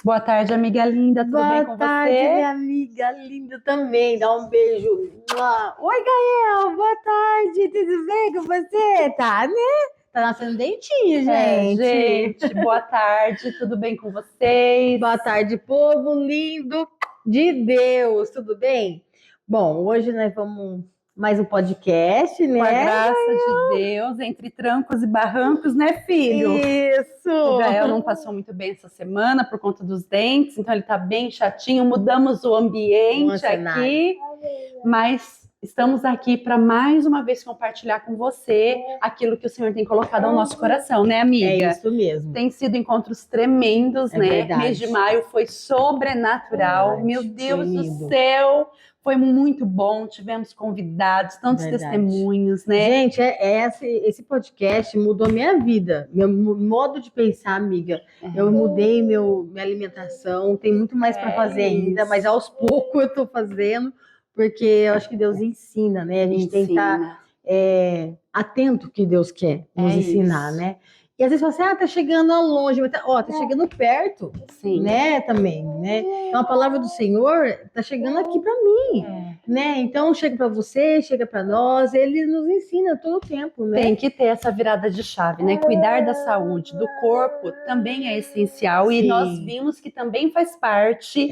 Boa tarde, amiga linda, tudo bem com Boa tarde, você? minha amiga linda também. Dá um beijo. Oi, Gael. Boa tarde. Tudo bem com você? Tá, né? Tá nascendo dentinho, gente. Gente, boa tarde, tudo bem com vocês? Boa tarde, povo lindo de Deus. Tudo bem? Bom, hoje nós vamos mais um podcast, né? Com a graça de Deus, entre trancos e barrancos, né, filho? Isso. O Gael não passou muito bem essa semana por conta dos dentes, então ele tá bem chatinho. Mudamos o ambiente aqui, mas estamos aqui para mais uma vez compartilhar com você aquilo que o Senhor tem colocado ao nosso coração, né, amiga? É isso mesmo. Tem sido encontros tremendos, né? Verdade. Mês de maio foi sobrenatural. Verdade. Meu Deus Foi do lindo. céu, foi muito bom. Tivemos convidados, tantos Verdade. testemunhos, né? Gente, esse podcast mudou minha vida, meu modo de pensar, amiga. Eu mudei minha alimentação, tem muito mais para fazer ainda, isso. mas aos poucos eu estou fazendo, porque eu acho que Deus ensina, né? A gente tem que estar atento ao que Deus quer nos ensinar, isso. né? E às vezes você fala assim, tá chegando longe, mas tá chegando perto, Sim. né? Também, né? Então a palavra do Senhor tá chegando aqui para mim, né? Então chega para você, chega para nós, ele nos ensina todo o tempo, né? Tem que ter essa virada de chave, né? Cuidar da saúde do corpo também é essencial. Sim. E nós vimos que também faz parte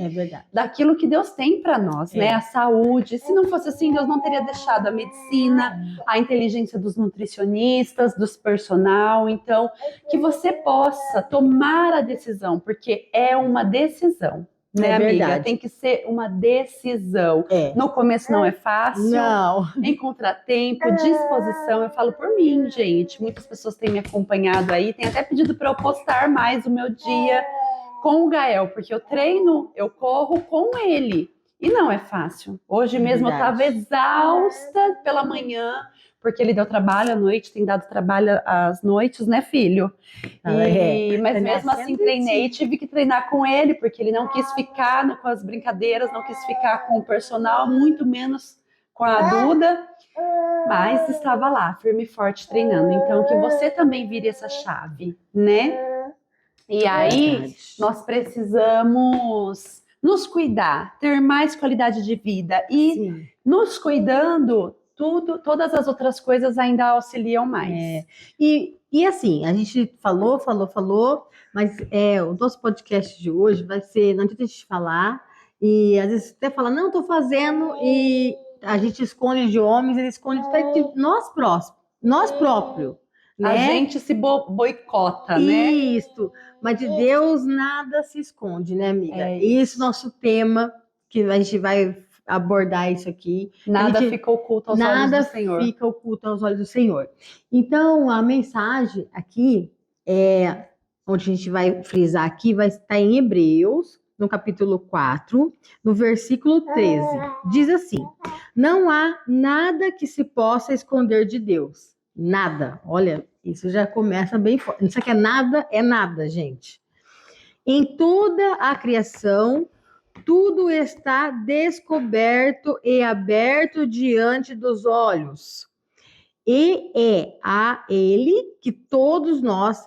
daquilo que Deus tem para nós, né? A saúde. Se não fosse assim, Deus não teria deixado a medicina, a inteligência dos nutricionistas, dos personal. Então, que você possa tomar a decisão, porque é uma decisão. Né, amiga? Verdade. Tem que ser uma decisão. No começo não é fácil. Não. Encontrar tempo, disposição. Eu falo por mim, gente. Muitas pessoas têm me acompanhado aí. Tem até pedido para eu postar mais o meu dia com o Gael, porque eu treino, eu corro com ele. E não é fácil. Hoje mesmo eu estava exausta pela manhã, porque ele deu trabalho à noite, tem dado trabalho às noites, né, filho? Mas mesmo assim treinei, tive que treinar com ele, porque ele não quis ficar com as brincadeiras, não quis ficar com o personal, muito menos com a Duda, mas estava lá, firme e forte treinando. Então que você também vire essa chave, né? E aí nós precisamos nos cuidar, ter mais qualidade de vida e nos cuidando, todas as outras coisas ainda auxiliam mais. E assim, a gente falou, mas o nosso podcast de hoje vai ser, não adianta a gente falar, e às vezes até fala, não, estou fazendo, e a gente esconde de homens, ele esconde de nós próprios. Né? A gente se boicota, né? Isso, mas de Deus nada se esconde, né, amiga? Isso é nosso tema, que a gente vai abordar isso aqui. Nada fica oculto aos olhos do Senhor. Nada fica oculto aos olhos do Senhor. Então, a mensagem aqui, onde a gente vai frisar aqui, vai estar em Hebreus, no capítulo 4, no versículo 13. Diz assim, não há nada que se possa esconder de Deus. Nada. Olha, isso já começa bem forte. Isso aqui é nada, gente. Em toda a criação, tudo está descoberto e aberto diante dos olhos. E é a Ele que todos nós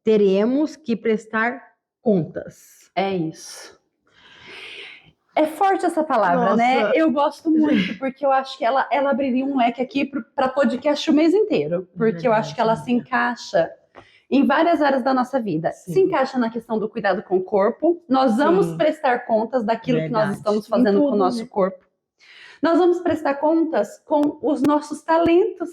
teremos que prestar contas. É isso. É forte essa palavra, né? Eu gosto muito, porque eu acho que ela abriria um leque aqui para podcast o mês inteiro. Porque eu acho que ela se encaixa em várias áreas da nossa vida. Se encaixa na questão do cuidado com o corpo. Nós vamos prestar contas daquilo que nós estamos fazendo com o nosso corpo. Nós vamos prestar contas com os nossos talentos,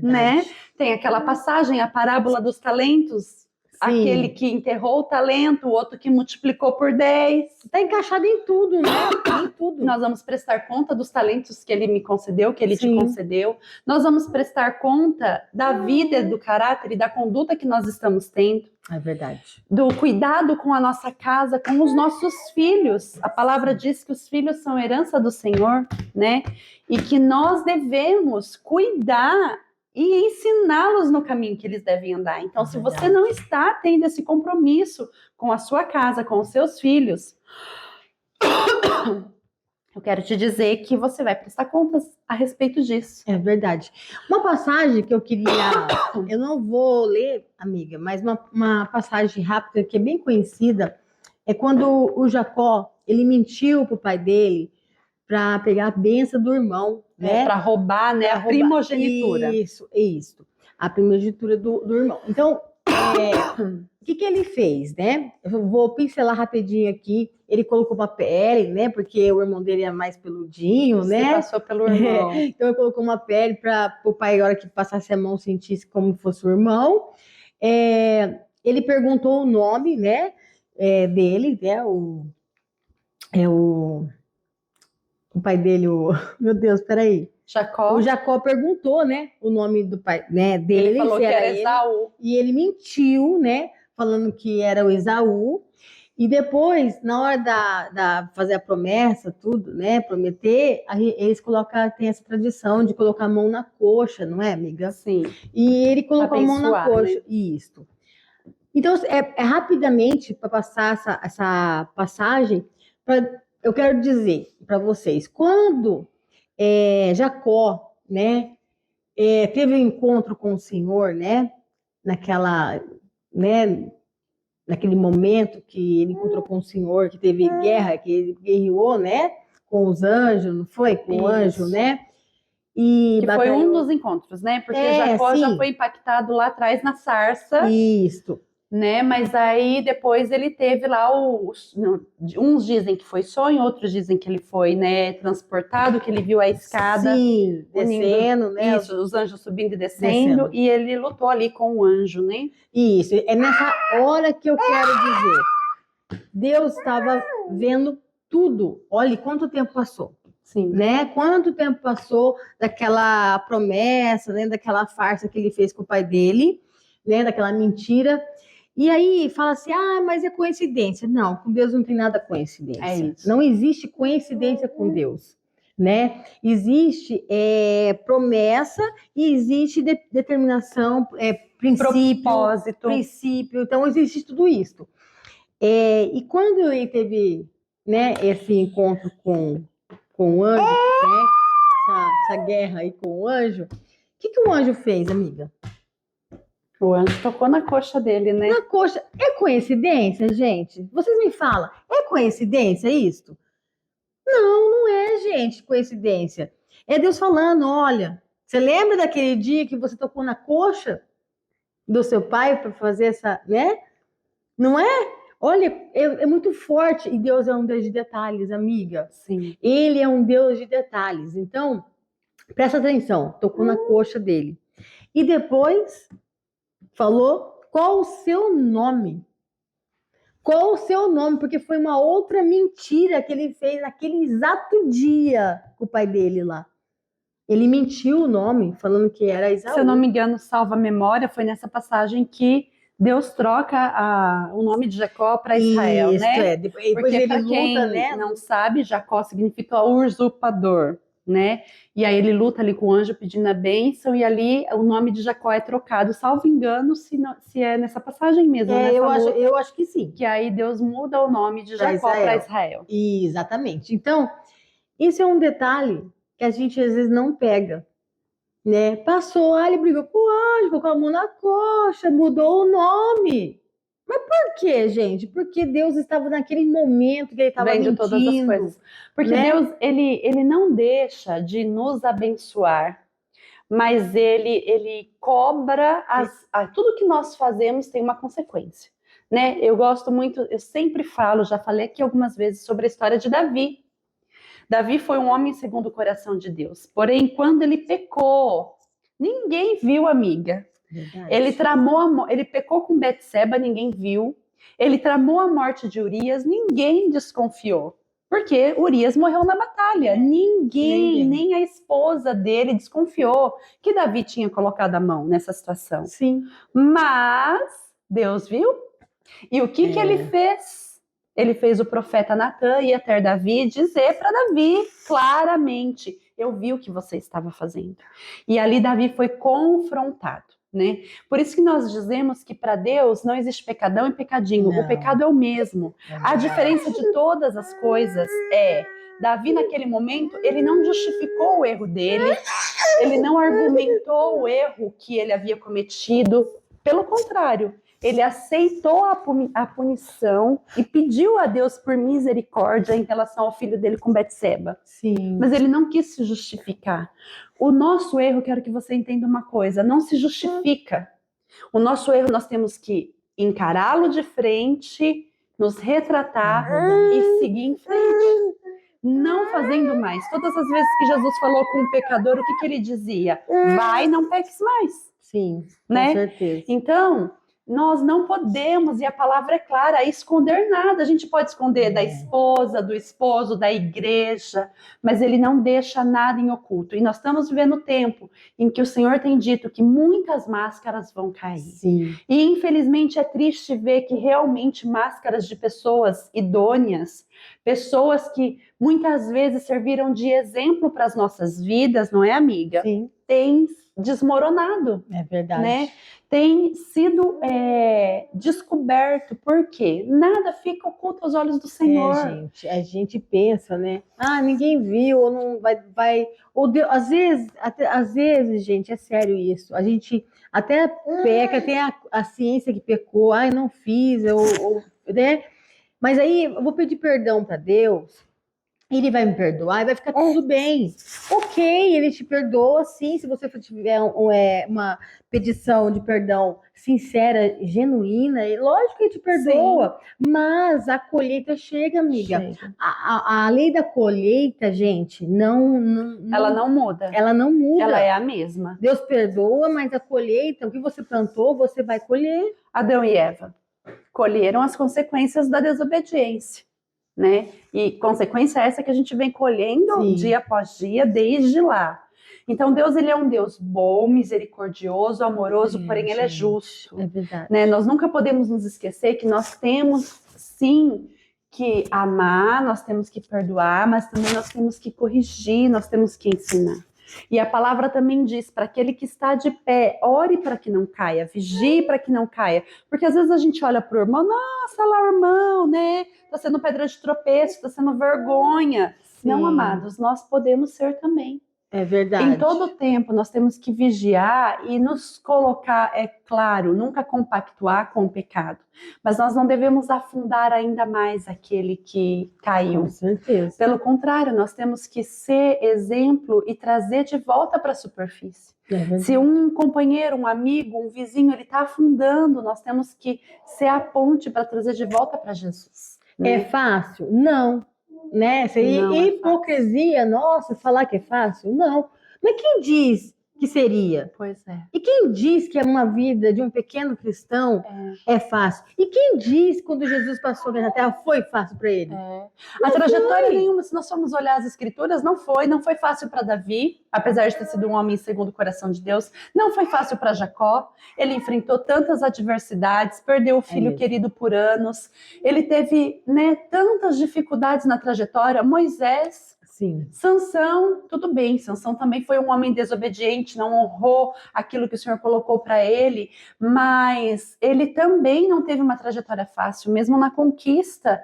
né? Tem aquela passagem, a parábola dos talentos. Aquele que enterrou o talento, o outro que multiplicou por 10. Está encaixado em tudo, né? Em tudo. Nós vamos prestar conta dos talentos que ele me concedeu, que ele te concedeu. Nós vamos prestar conta da vida, do caráter e da conduta que nós estamos tendo. É verdade. Do cuidado com a nossa casa, com os nossos filhos. A palavra diz que os filhos são herança do Senhor, né? E que nós devemos cuidar e ensiná-los no caminho que eles devem andar. Então, se você não está tendo esse compromisso com a sua casa, com os seus filhos, eu quero te dizer que você vai prestar contas a respeito disso. É verdade. Uma passagem que eu queria, eu não vou ler, amiga, mas uma passagem rápida que é bem conhecida, é quando o Jacó, ele mentiu pro pai dele para pegar a bênção do irmão, né? Para roubar, né, a primogenitura. Isso. A primogenitura do irmão. Então, o que ele fez, né? Eu vou pincelar rapidinho aqui. Ele colocou uma pele, né? Porque o irmão dele é mais peludinho, Se né? passou pelo irmão. Então, ele colocou uma pele para o pai, na hora que passasse a mão, sentisse como fosse o irmão. Ele perguntou o nome, né? Dele, né? O pai dele, meu Deus, peraí. Jacó. O Jacó perguntou, né, o nome do pai, né, dele, ele falou se que era ele, Esaú. e ele mentiu, né, falando que era o Esaú. E depois, na hora da fazer a promessa, tudo, né, prometer, aí eles tem essa tradição de colocar a mão na coxa, não é, amiga? Sim. E ele colocou a mão na Abençoar, coxa, né? isso. Então, rapidamente, para passar essa passagem, eu quero dizer para vocês, quando Jacó, né, teve um encontro com o Senhor, né, naquele momento que ele encontrou com o Senhor, que teve guerra, que ele guerreou, né, com os anjos, não foi? Com o anjo, né? E que foi um dos encontros, né? Porque Jacó já foi impactado lá atrás na sarça. Isso. Né? Mas aí depois ele teve lá uns dizem que foi sonho, outros dizem que ele foi, né, transportado, que ele viu a escada. Sim, descendo, né? Isso, os anjos subindo e descendo. E ele lutou ali com o anjo, né? Isso, é nessa hora que eu quero dizer. Deus estava vendo tudo. Olha quanto tempo passou. Sim. Né? Quanto tempo passou daquela promessa, né? Daquela farsa que ele fez com o pai dele, né? Daquela mentira. E aí fala assim, mas é coincidência. Não, com Deus não tem nada coincidência. É isso. Não existe coincidência com Deus, né? Existe promessa e existe determinação, princípio. Então existe tudo isso. E quando ele teve, né, esse encontro com o anjo, né? Essa guerra aí com o anjo, o que o anjo fez, amiga? O anjo tocou na coxa dele, né? Na coxa. É coincidência, gente? Vocês me falam, é coincidência isso? Não é, gente, coincidência. É Deus falando, olha, você lembra daquele dia que você tocou na coxa do seu pai para fazer essa, né? Não é? Olha, é muito forte. E Deus é um Deus de detalhes, amiga. Sim. Ele é um Deus de detalhes. Então, presta atenção. Tocou na coxa dele. E depois falou qual o seu nome. Qual o seu nome? Porque foi uma outra mentira que ele fez naquele exato dia com o pai dele lá. Ele mentiu o nome, falando que era Esaú. Se eu não me engano, salva a memória, foi nessa passagem que Deus troca o nome de Jacó para Israel, isso, né? Depois porque ele para quem né? não sabe, Jacó significa usurpador, né? E aí ele luta ali com o anjo pedindo a bênção, e ali o nome de Jacó é trocado, salvo engano, se é nessa passagem mesmo. Eu acho que sim. Que aí Deus muda o nome de Jacó para Israel. Exatamente. Então, isso é um detalhe que a gente às vezes não pega. Né? Passou, ele brigou com o anjo, colocou a mão na coxa, mudou o nome. Mas por quê, gente? Porque Deus estava naquele momento que ele estava mentindo. Vendo todas as coisas. Porque né? Deus, ele não deixa de nos abençoar, mas ele cobra tudo que nós fazemos tem uma consequência. Né? Eu gosto muito, eu sempre falo, já falei aqui algumas vezes sobre a história de Davi. Davi foi um homem segundo o coração de Deus. Porém, quando ele pecou, ninguém viu, amiga. Verdade. Ele pecou com Betseba, ninguém viu. Ele tramou a morte de Urias, ninguém desconfiou. Porque Urias morreu na batalha. Ninguém, nem a esposa dele desconfiou que Davi tinha colocado a mão nessa situação. Sim. Mas Deus viu. E o que ele fez? Ele fez o profeta Natan ir até Davi dizer para Davi claramente: eu vi o que você estava fazendo. E ali Davi foi confrontado. né? Por isso que nós dizemos que para Deus não existe pecadão e pecadinho. Não. O pecado é o mesmo. É A verdade. diferença de todas as coisas é, Davi naquele momento, ele não justificou o erro dele, ele não argumentou o erro que ele havia cometido, pelo contrário, ele aceitou a punição e pediu a Deus por misericórdia em relação ao filho dele com Betseba. Sim. Mas ele não quis se justificar. O nosso erro, quero que você entenda uma coisa, não se justifica. O nosso erro nós temos que encará-lo de frente, nos retratar e seguir em frente. Não fazendo mais. Todas as vezes que Jesus falou com o pecador, o que ele dizia? Vai, não peques mais. Sim, né? Com certeza. Então, nós não podemos, e a palavra é clara, esconder nada. A gente pode esconder da esposa, do esposo, da igreja, mas ele não deixa nada em oculto. E nós estamos vivendo o tempo em que o Senhor tem dito que muitas máscaras vão cair. Sim. E infelizmente é triste ver que realmente máscaras de pessoas idôneas, pessoas que muitas vezes serviram de exemplo para as nossas vidas, não é, amiga? Sim. Tem desmoronado. É verdade. Né? Tem sido descoberto, porque nada fica oculto aos olhos do Senhor. Gente, a gente pensa, né? Ah, ninguém viu, ou não vai, ou Deus, às vezes, gente, é sério isso. A gente até peca, tem a ciência que pecou, ai, não fiz, né? Mas aí eu vou pedir perdão para Deus. Ele vai me perdoar e vai ficar tudo bem. Ok, ele te perdoa, sim, se você tiver uma petição de perdão sincera, genuína, lógico que ele te perdoa, mas a colheita chega, amiga. Chega. A lei da colheita, gente, Ela não muda. Ela não muda. Ela é a mesma. Deus perdoa, mas a colheita, o que você plantou, você vai colher. Adão e Eva colheram as consequências da desobediência. Né? E consequência essa que a gente vem colhendo dia após dia desde lá. Então Deus, ele é um Deus bom, misericordioso, amoroso, porém ele é justo. É verdade. Né? Nós nunca podemos nos esquecer que nós temos sim que amar, nós temos que perdoar, mas também nós temos que corrigir, nós temos que ensinar. E a palavra também diz, para aquele que está de pé, ore para que não caia, vigie para que não caia. Porque às vezes a gente olha para o irmão, nossa, lá o irmão, né? Está sendo pedra de tropeço, está sendo vergonha. Sim. Não, amados, nós podemos ser também. É verdade. Em todo tempo nós temos que vigiar e nos colocar, é claro, nunca compactuar com o pecado. Mas nós não devemos afundar ainda mais aquele que caiu. Com certeza. Pelo contrário, nós temos que ser exemplo e trazer de volta para a superfície. Se um companheiro, um amigo, um vizinho, ele está afundando, nós temos que ser a ponte para trazer de volta para Jesus. Né? É fácil? Não. Né? Seria hipocrisia, nossa, falar que é fácil? Não. Mas quem diz que seria? Pois é. E quem diz que uma vida de um pequeno cristão é fácil? E quem diz que quando Jesus passou na terra foi fácil para ele? A trajetória nenhuma, se nós formos olhar as escrituras, não foi fácil para Davi, apesar de ter sido um homem segundo o coração de Deus, não foi fácil para Jacó, ele enfrentou tantas adversidades, perdeu o filho querido por anos, ele teve, né, tantas dificuldades na trajetória. Moisés, sim. Sansão, tudo bem, Sansão também foi um homem desobediente, não honrou aquilo que o Senhor colocou para ele, mas ele também não teve uma trajetória fácil, mesmo na conquista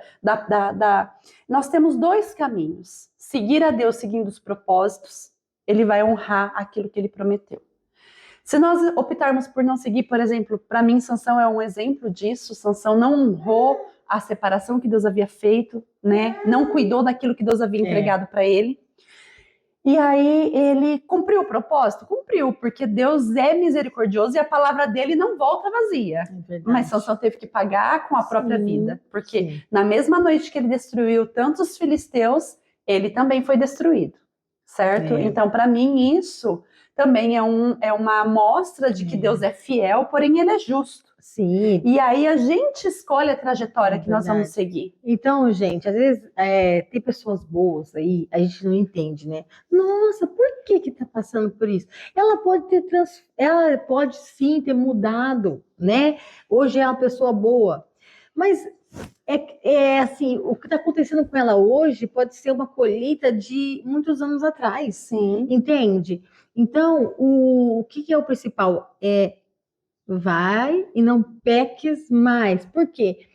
Nós temos dois caminhos: seguir a Deus seguindo os propósitos, ele vai honrar aquilo que ele prometeu. Se nós optarmos por não seguir, por exemplo, para mim Sansão é um exemplo disso. Sansão não honrou a separação que Deus havia feito, né? Não cuidou daquilo que Deus havia entregado para ele. E aí ele cumpriu o propósito? Cumpriu, porque Deus é misericordioso e a palavra dele não volta vazia. Mas Sansão teve que pagar com a própria vida, porque na mesma noite que ele destruiu tantos filisteus, ele também foi destruído, certo? Então, para mim, isso também é uma amostra de que Deus é fiel, porém ele é justo. Sim. E aí a gente escolhe a trajetória que nós vamos seguir. Então, gente, às vezes tem pessoas boas aí, a gente não entende, né? Nossa, por que tá passando por isso? Ela pode sim ter mudado, né? Hoje é uma pessoa boa, mas assim, o que está acontecendo com ela hoje pode ser uma colheita de muitos anos atrás. Sim. Entende? Então, o que é o principal? É vai e não peques mais. Por quê?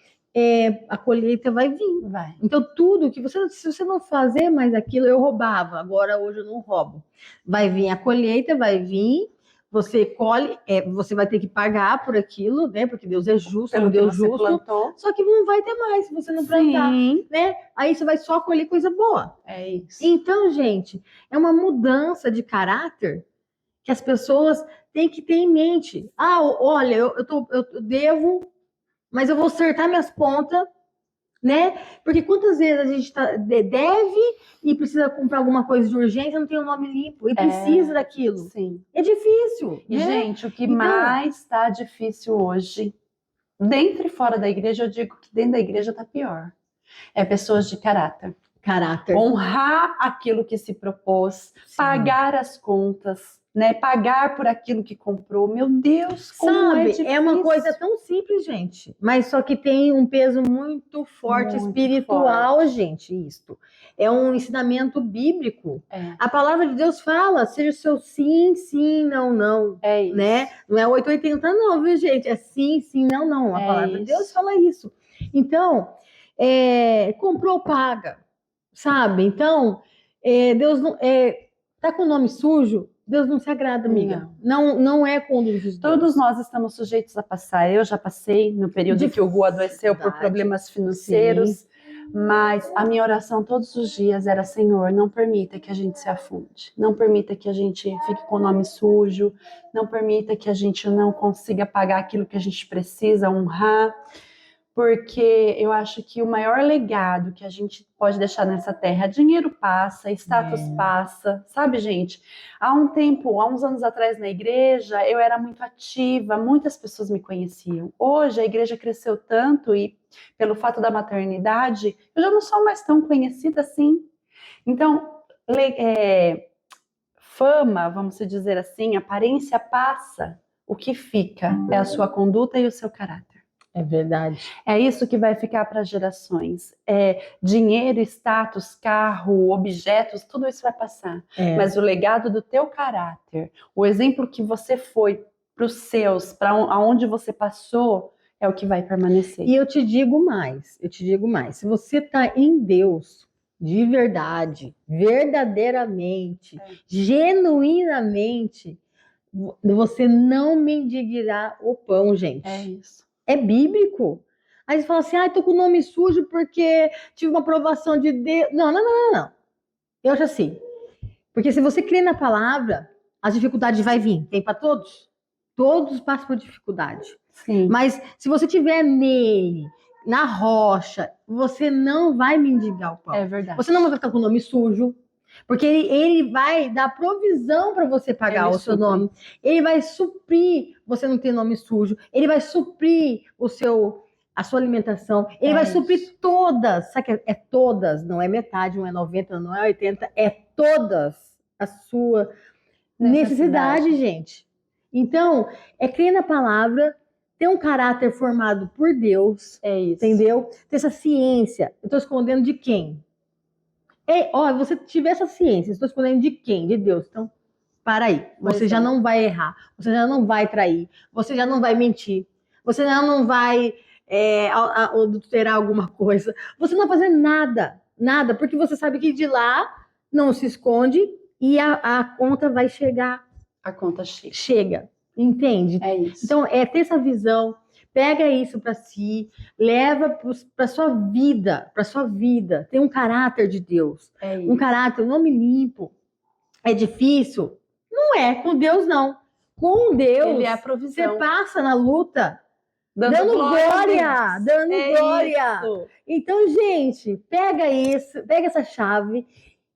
A colheita vai vir. Vai. Então, tudo que se você não fazer mais aquilo, eu roubava, agora hoje eu não roubo. Vai vir a colheita, vai vir, você colhe, você vai ter que pagar por aquilo, né? Porque Deus é justo, é um Pelo que Deus você justo. plantou. Só que não vai ter mais se você não plantar, Sim, né? Aí você vai só colher coisa boa. é isso. Então, gente, é uma mudança de caráter que as pessoas têm que ter em mente. Ah, olha, eu devo, mas eu vou acertar minhas contas, né? Porque quantas vezes a gente deve e precisa comprar alguma coisa de urgência, não tem o nome limpo e precisa daquilo. Sim. É difícil, E, né? gente, o que Então- mais está difícil hoje, dentro e fora da igreja, eu digo que dentro da igreja tá pior. É pessoas de caráter. Caráter. Honrar aquilo que se propôs, Sim. pagar as contas, né? Pagar por aquilo que comprou. Meu Deus, como é difícil. É uma coisa tão simples, gente, mas só que tem um peso muito forte Muito espiritual, forte. gente, isto. É um ensinamento bíblico. É. A palavra de Deus fala, seja o seu sim, sim, não, não, É isso. né? Não é 880 não, viu, gente? É sim, sim, não, não. A É palavra de isso. Deus fala isso. Então, comprou, paga, sabe? Então, Deus não... tá com o nome sujo, Deus não se agrada, amiga. Não é conduzir Deus. Todos nós estamos sujeitos a passar. Eu já passei no período em que o Gu adoeceu por problemas financeiros. Sim. Mas a minha oração todos os dias era: Senhor, não permita que a gente se afunde. Não permita que a gente fique com o nome sujo. Não permita que a gente não consiga pagar aquilo que a gente precisa honrar. Porque eu acho que o maior legado que a gente pode deixar nessa terra, dinheiro passa, status passa, sabe, gente? Há uns anos atrás na igreja, eu era muito ativa, muitas pessoas me conheciam. Hoje a igreja cresceu tanto e pelo fato da maternidade, eu já não sou mais tão conhecida assim. Então, fama, vamos dizer assim, aparência passa. O que fica é a sua conduta e o seu caráter. É verdade. É isso que vai ficar para gerações. Dinheiro, status, carro, objetos, tudo isso vai passar. Mas o legado do teu caráter, o exemplo que você foi para os seus, para aonde você passou, é o que vai permanecer. E eu te digo mais. Se você está em Deus, de verdade, verdadeiramente, genuinamente, você não mendigará o pão, gente. É isso. É bíblico. Aí você fala assim, tô com o nome sujo porque tive uma aprovação de Deus. Não. Eu acho assim. Porque se você crê na palavra, as dificuldades vai vir. Tem para todos? Todos passam por dificuldade. Sim. Mas se você estiver nele, na rocha, você não vai mendigar o pão. É verdade. Você não vai ficar com o nome sujo. Porque ele vai dar provisão para você pagar o seu nome. Ele vai suprir você não ter nome sujo. Ele vai suprir a sua alimentação. Ele vai suprir todas. Sabe que é todas? Não é metade, não é 90, não é 80. É todas a sua necessidade, gente. Então, crer na palavra, ter um caráter formado por Deus. É isso. Entendeu? Ter essa ciência. Eu estou escondendo de quem? Você tiver essa ciência, estou escondendo de quem? De Deus. Então, para aí. Você já não vai errar. Você já não vai trair. Você já não vai mentir. Você já não vai adulterar alguma coisa. Você não vai fazer nada. Nada. Porque você sabe que de lá não se esconde e a conta vai chegar. A conta chega. Entende? É isso. Então, ter essa visão. Pega isso para si, leva para sua vida, Tem um caráter de Deus, um caráter, um nome limpo. É difícil? Não é, com Deus não. Com Deus, Ele é a provisão. Você passa na luta, dando glória. Dando glória. Isso. Então, gente, pega essa chave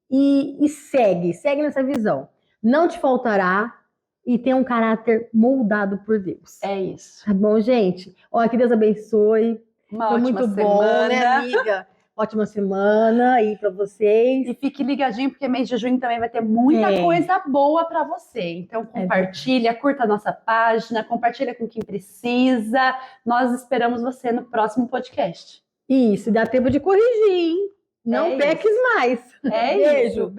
e segue nessa visão. Não te faltará. E tem um caráter moldado por Deus. É isso. Tá bom, gente? Que Deus abençoe. Foi muito bom, né, amiga? Ótima semana aí para vocês. E fique ligadinho, porque mês de junho também vai ter muita coisa boa para você. Então, compartilha, curta a nossa página, compartilha com quem precisa. Nós esperamos você no próximo podcast. Isso, dá tempo de corrigir, hein? Não peques mais. Beijo.